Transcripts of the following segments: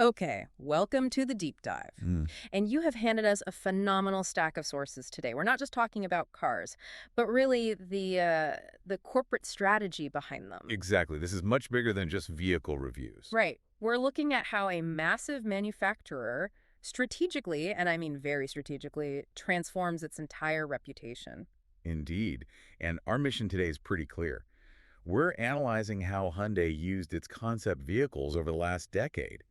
Okay, welcome to the deep dive. Mm, And you have handed us a phenomenal stack of sources today. We're not just talking about cars, but really the corporate strategy behind them. exactly. This is much bigger than just vehicle reviews. Right. We're looking at how a massive manufacturer strategically, and I mean very strategically, transforms its entire reputation. Indeed. And our mission today is pretty clear. We're analyzing how Hyundai used its concept vehicles over the last decade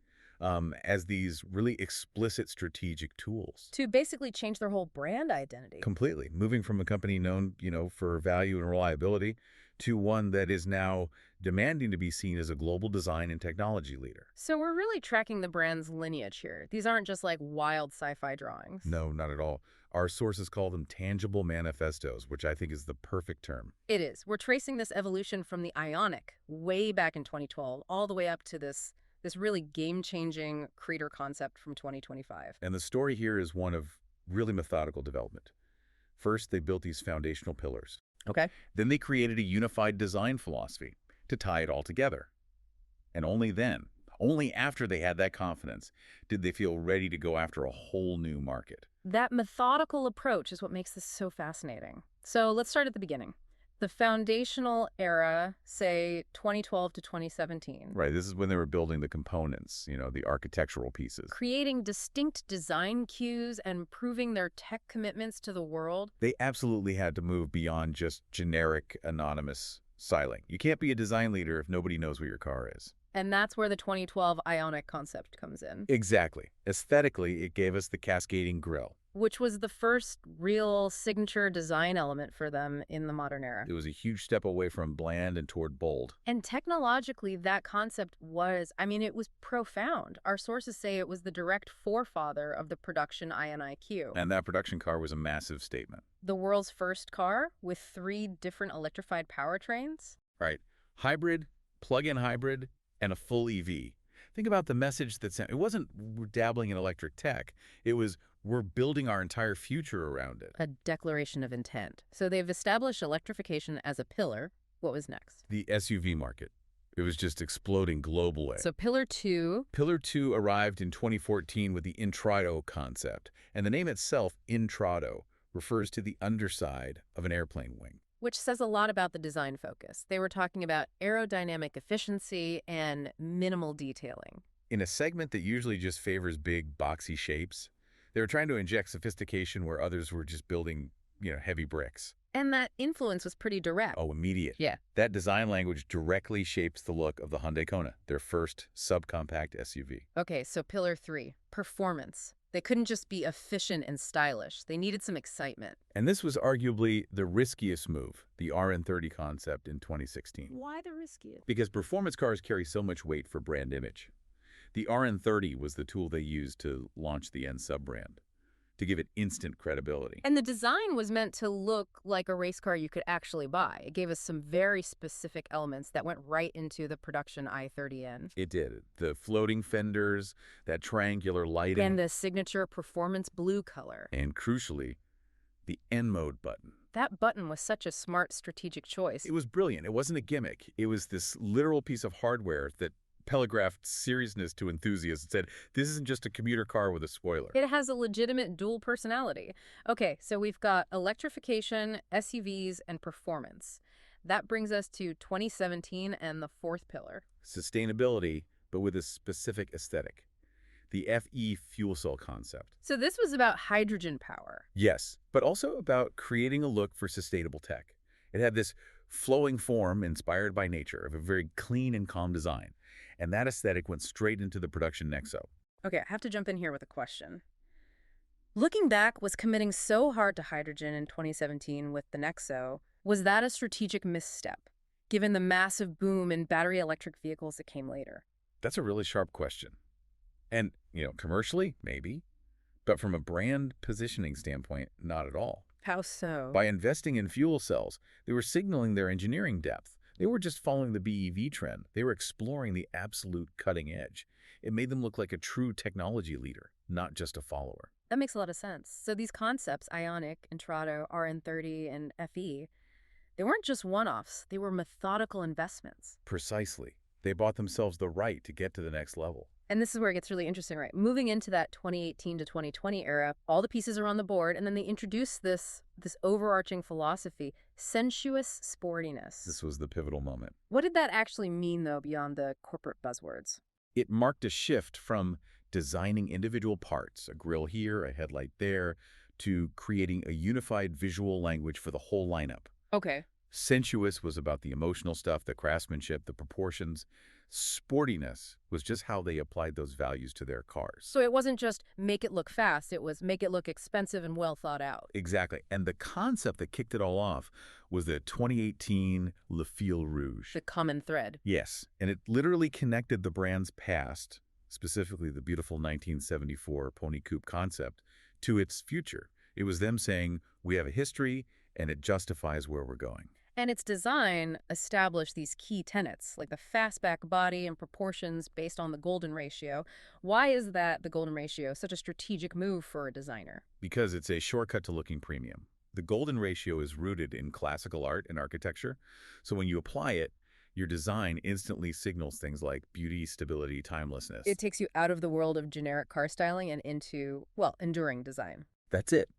as these really explicit strategic tools. To basically change their whole brand identity. Completely. Moving from a company known, for value and reliability to one that is now demanding to be seen as a global design and technology leader. So we're really tracking the brand's lineage here. These aren't just like wild sci-fi drawings. No, not at all. Our sources call them tangible manifestos, which I think is the perfect term. It is. We're tracing this evolution from the Ionic way back in 2012 all the way up to this really game-changing creator concept from 2025. And the story here is one of really methodical development. First, they built these foundational pillars. Okay. Then they created a unified design philosophy to tie it all together. And only then, only after they had that confidence, did they feel ready to go after a whole new market. That methodical approach is what makes this so fascinating. So let's start at the beginning. The foundational era, say 2012 to 2017. Right, this is when they were building the components, the architectural pieces. Creating distinct design cues and proving their tech commitments to the world. They absolutely had to move beyond just generic, anonymous styling. You can't be a design leader if nobody knows what your car is. And that's where the 2012 Ionic concept comes in. Exactly. Aesthetically, it gave us the cascading grille. Which was the first real signature design element for them in the modern era. It was a huge step away from bland and toward bold. And technologically, that concept was, it was profound. Our sources say it was the direct forefather of the production INIQ. And that production car was a massive statement. The world's first car with 3 different electrified powertrains. Right. Hybrid, plug-in hybrid, and a full EV. Think about the message that sent. It wasn't we're dabbling in electric tech. It was we're building our entire future around it. A declaration of intent. So they've established electrification as a pillar. What was next? The SUV market. It was just exploding globally. So pillar 2. Pillar 2 arrived in 2014 with the Intrado concept. And the name itself, Intrado, refers to the underside of an airplane wing. Which says a lot about the design focus. They were talking about aerodynamic efficiency and minimal detailing. In a segment that usually just favors big, boxy shapes, they were trying to inject sophistication where others were just building, heavy bricks. And that influence was pretty direct. Oh, immediate. Yeah. That design language directly shapes the look of the Hyundai Kona, their first subcompact SUV. Okay, so pillar 3, performance. They couldn't just be efficient and stylish. They needed some excitement. And this was arguably the riskiest move, the RN30 concept in 2016. Why the riskiest? Because performance cars carry so much weight for brand image. The RN30 was the tool they used to launch the N sub-brand, to give it instant credibility. And the design was meant to look like a race car you could actually buy. It gave us some very specific elements that went right into the production i30N. It did. The floating fenders, that triangular lighting. And the signature performance blue color. And crucially, the N mode button. That button was such a smart strategic choice. It was brilliant. It wasn't a gimmick. It was this literal piece of hardware that telegraphed seriousness to enthusiasts and said, this isn't just a commuter car with a spoiler. It has a legitimate dual personality. Okay, so we've got electrification, SUVs, and performance. That brings us to 2017 and the 4th pillar. Sustainability, but with a specific aesthetic. The FE fuel cell concept. So this was about hydrogen power. Yes, but also about creating a look for sustainable tech. It had this flowing form inspired by nature of a very clean and calm design. And that aesthetic went straight into the production Nexo. Okay, I have to jump in here with a question. Looking back, was committing so hard to hydrogen in 2017 with the Nexo, was that a strategic misstep, given the massive boom in battery electric vehicles that came later? That's a really sharp question. And, commercially, maybe. But from a brand positioning standpoint, not at all. How so? By investing in fuel cells, they were signaling their engineering depth. They were just following the BEV trend. They were exploring the absolute cutting edge. It made them look like a true technology leader, not just a follower. That makes a lot of sense. So these concepts, Ionic, Intrado, RN30, and FE, they weren't just one-offs. They were methodical investments. Precisely. They bought themselves the right to get to the next level. And this is where it gets really interesting, right? Moving into that 2018 to 2020 era, all the pieces are on the board, and then they introduce this overarching philosophy, sensuous sportiness. This was the pivotal moment. What did that actually mean, though, beyond the corporate buzzwords? It marked a shift from designing individual parts, a grille here, a headlight there, to creating a unified visual language for the whole lineup. Okay. Sensuous was about the emotional stuff, the craftsmanship, the proportions. Sportiness was just how they applied those values to their cars. So it wasn't just make it look fast, it was make it look expensive and well thought out. Exactly. And the concept that kicked it all off was the 2018 Le Fil Rouge. The common thread. Yes, and it literally connected the brand's past, specifically the beautiful 1974 Pony Coupe concept, to its future. It was them saying, we have a history, and it justifies where we're going. And its design established these key tenets, like the fastback body and proportions based on the golden ratio. Why is that, the golden ratio, such a strategic move for a designer? Because it's a shortcut to looking premium. The golden ratio is rooted in classical art and architecture, so when you apply it, your design instantly signals things like beauty, stability, timelessness. It takes you out of the world of generic car styling and into, well, enduring design. That's it.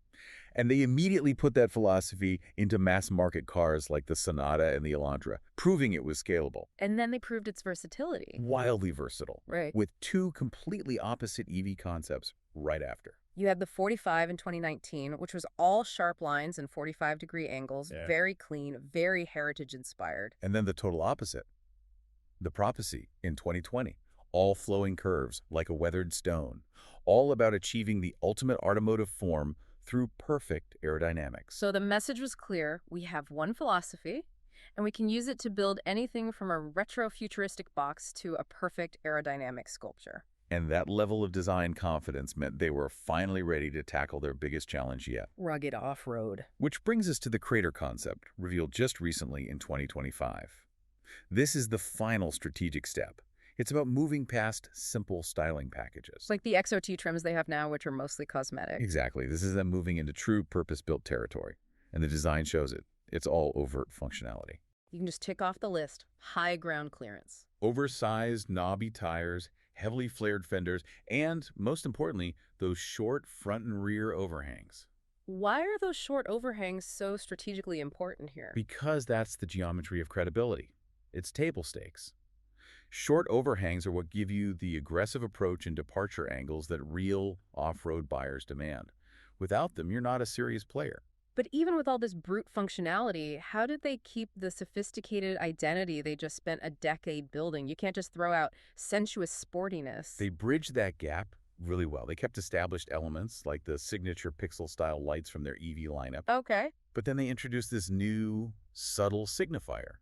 And they immediately put that philosophy into mass-market cars like the Sonata and the Elantra, proving it was scalable. And then they proved its versatility. Wildly versatile. Right. With two completely opposite EV concepts right after. You had the 45 in 2019, which was all sharp lines and 45-degree angles, Yeah. very clean, very heritage-inspired. And then the total opposite. The Prophecy in 2020. All flowing curves, like a weathered stone. All about achieving the ultimate automotive form through perfect aerodynamics. So the message was clear. We have one philosophy, and we can use it to build anything from a retro-futuristic box to a perfect aerodynamic sculpture. And that level of design confidence meant they were finally ready to tackle their biggest challenge yet. Rugged off-road. Which brings us to the Crater concept, revealed just recently in 2025. This is the final strategic step. It's about moving past simple styling packages. It's like the XOT trims they have now, which are mostly cosmetic. Exactly. This is them moving into true purpose-built territory. And the design shows it. It's all overt functionality. You can just tick off the list. High ground clearance. Oversized, knobby tires, heavily flared fenders, and, most importantly, those short front and rear overhangs. Why are those short overhangs so strategically important here? Because that's the geometry of credibility. It's table stakes. Short overhangs are what give you the aggressive approach and departure angles that real off-road buyers demand. Without them, you're not a serious player. But even with all this brute functionality, how did they keep the sophisticated identity they just spent a decade building? You can't just throw out sensuous sportiness. They bridged that gap really well. They kept established elements like the signature pixel-style lights from their EV lineup. Okay. But then they introduced this new, subtle signifier.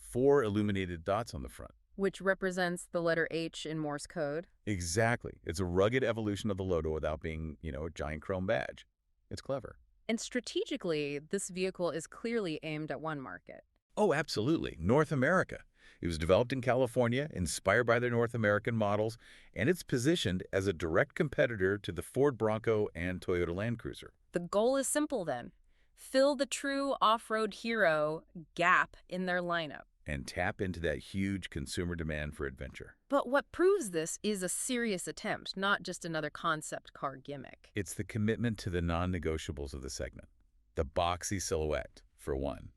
4 illuminated dots on the front. Which represents the letter H in Morse code. Exactly. It's a rugged evolution of the Loto without being, a giant chrome badge. It's clever. And strategically, this vehicle is clearly aimed at one market. Oh, absolutely. North America. It was developed in California, inspired by their North American models, and it's positioned as a direct competitor to the Ford Bronco and Toyota Land Cruiser. The goal is simple then. Fill the true off-road hero gap in their lineup. And tap into that huge consumer demand for adventure. But what proves this is a serious attempt, not just another concept car gimmick. It's the commitment to the non-negotiables of the segment. The boxy silhouette, for one.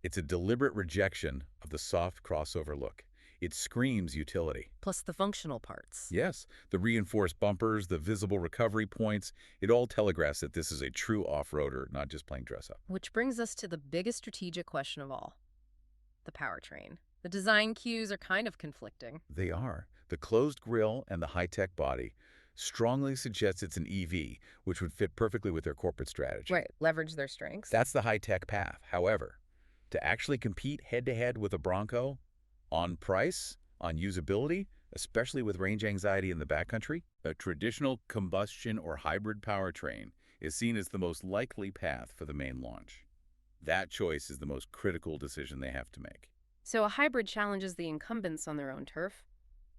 It's a deliberate rejection of the soft crossover look. It screams utility. Plus the functional parts. Yes, the reinforced bumpers, the visible recovery points, it all telegraphs that this is a true off-roader, not just playing dress-up. Which brings us to the biggest strategic question of all. The powertrain. The design cues are kind of conflicting. They are. The closed grille and the high-tech body strongly suggests it's an EV, which would fit perfectly with their corporate strategy. Right, leverage their strengths. That's the high-tech path. However, to actually compete head-to-head with a Bronco, on price, on usability, especially with range anxiety in the backcountry, a traditional combustion or hybrid powertrain is seen as the most likely path for the main launch. That choice is the most critical decision they have to make. So a hybrid challenges the incumbents on their own turf.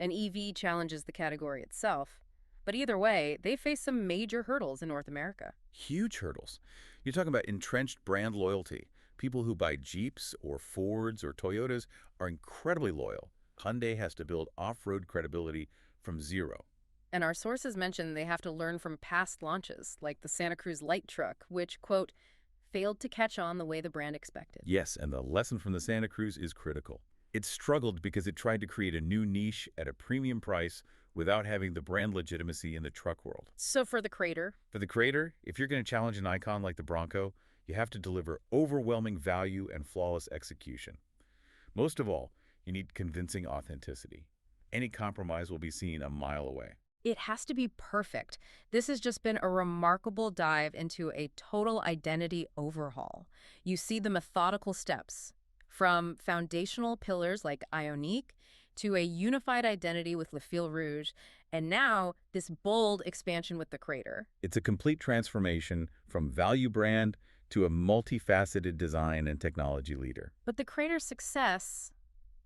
An EV challenges the category itself. But either way, they face some major hurdles in North America. Huge hurdles. You're talking about entrenched brand loyalty. People who buy Jeeps or Fords or Toyotas are incredibly loyal. Hyundai has to build off-road credibility from zero. And our sources mention they have to learn from past launches, like the Santa Cruz light truck, which, quote, failed to catch on the way the brand expected. Yes, and the lesson from the Santa Cruz is critical. It struggled because it tried to create a new niche at a premium price without having the brand legitimacy in the truck world. So for the Crater, For the Crater, if you're going to challenge an icon like the Bronco, you have to deliver overwhelming value and flawless execution. Most of all, you need convincing authenticity. Any compromise will be seen a mile away. it has to be perfect. This has just been a remarkable dive into a total identity overhaul. You see the methodical steps from foundational pillars like Ionique to a unified identity with Le Fil Rouge, and now this bold expansion with the Crater. It's a complete transformation from value brand to a multifaceted design and technology leader. But the Crater's success,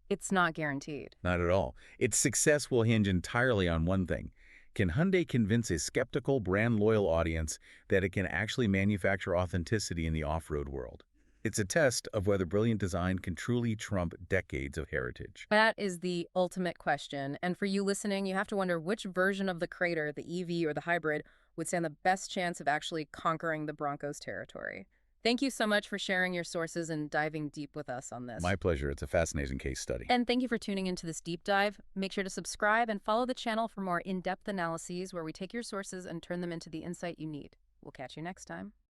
it's not guaranteed. Not at all. Its success will hinge entirely on one thing. Can Hyundai convince a skeptical, brand-loyal audience that it can actually manufacture authenticity in the off-road world? It's a test of whether brilliant design can truly trump decades of heritage. That is the ultimate question. And for you listening, you have to wonder which version of the Crater, the EV or the hybrid, would stand the best chance of actually conquering the Broncos territory. Thank you so much for sharing your sources and diving deep with us on this. My pleasure. It's a fascinating case study. And thank you for tuning into this deep dive. Make sure to subscribe and follow the channel for more in-depth analyses where we take your sources and turn them into the insight you need. We'll catch you next time.